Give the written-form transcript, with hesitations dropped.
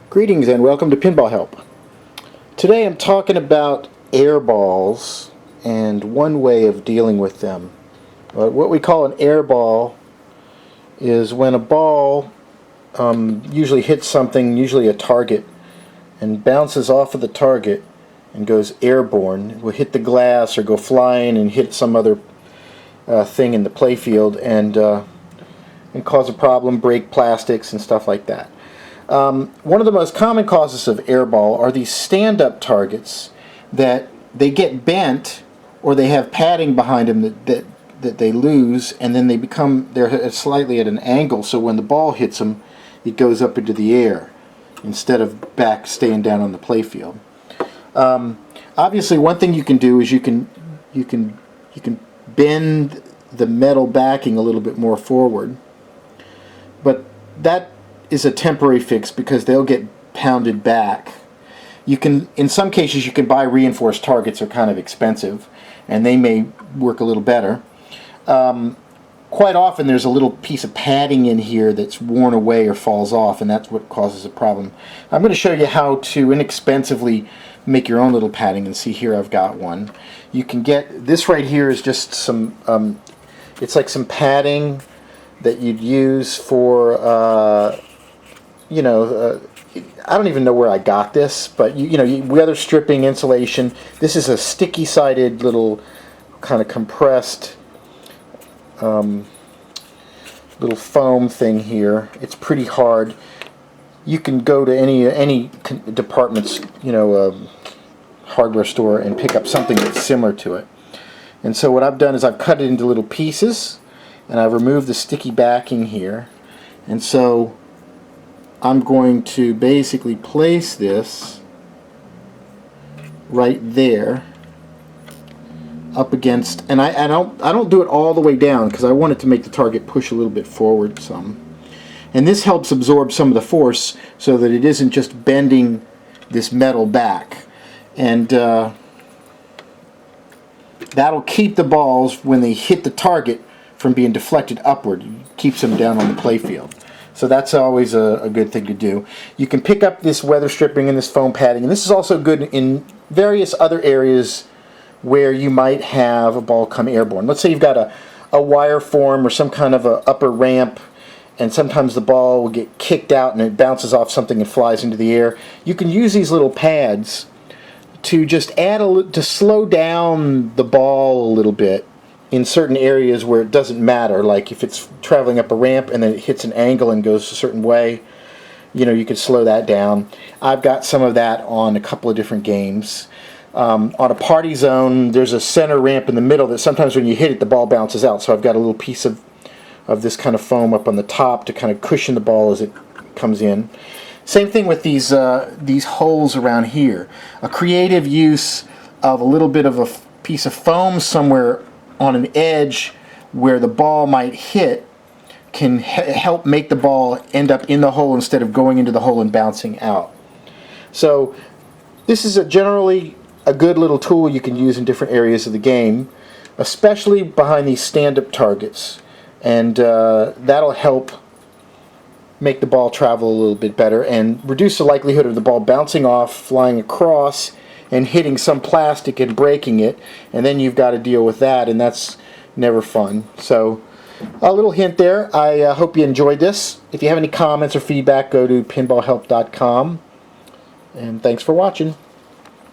Greetings and welcome to Pinball Help. Today I'm talking about air balls and one way of dealing with them. What we call an air ball is when a ball usually hits something, usually a target, and bounces off of the target and goes airborne. It will hit the glass or go flying and hit some other thing in the playfield and cause a problem, break plastics and stuff like that. One of the most common causes of airball are these stand-up targets that they get bent or they have padding behind them that they lose, and then they're slightly at an angle, so when the ball hits them it goes up into the air instead of back staying down on the playfield. Obviously one thing you can do is you can bend the metal backing a little bit more forward, but that is a temporary fix because they'll get pounded back. In some cases you can buy reinforced targets. They're kind of expensive and they may work a little better. Quite often there's a little piece of padding in here that's worn away or falls off, and that's what causes a problem. I'm going to show you how to inexpensively make your own little padding, and see here I've got one. You can get this right here is just some it's like some padding that you'd use for I don't even know where I got this, but weather stripping, insulation. This is a sticky sided little kind of compressed little foam thing here. It's pretty hard. You can go to any department's hardware store and pick up something that's similar to it. And so what I've done is I've cut it into little pieces and I've removed the sticky backing here, and so I'm going to basically place this right there up against, and I don't do it all the way down because I want it to make the target push a little bit forward some, and this helps absorb some of the force so that it isn't just bending this metal back, and that'll keep the balls when they hit the target from being deflected upward. It keeps them down on the playfield. So that's always a good thing to do. You can pick up this weather stripping and this foam padding, and this is also good in various other areas where you might have a ball come airborne. Let's say you've got a wire form or some kind of a upper ramp, and sometimes the ball will get kicked out and it bounces off something and flies into the air. You can use these little pads to just to slow down the ball a little bit in certain areas where it doesn't matter, like if it's traveling up a ramp and then it hits an angle and goes a certain way, you could slow that down. I've got some of that on a couple of different games. On a party zone, there's a center ramp in the middle that sometimes when you hit it the ball bounces out, so I've got a little piece of this kind of foam up on the top to kind of cushion the ball as it comes in. Same thing with these holes around here. A creative use of a little bit of a piece of foam somewhere on an edge where the ball might hit can help make the ball end up in the hole instead of going into the hole and bouncing out. So this is generally a good little tool you can use in different areas of the game, especially behind these stand-up targets, and that'll help make the ball travel a little bit better and reduce the likelihood of the ball bouncing off, flying across, and hitting some plastic and breaking it, and then you've got to deal with that, and that's never fun. So a little hint there. I hope you enjoyed this. If you have any comments or feedback, go to pinballhelp.com, and thanks for watching.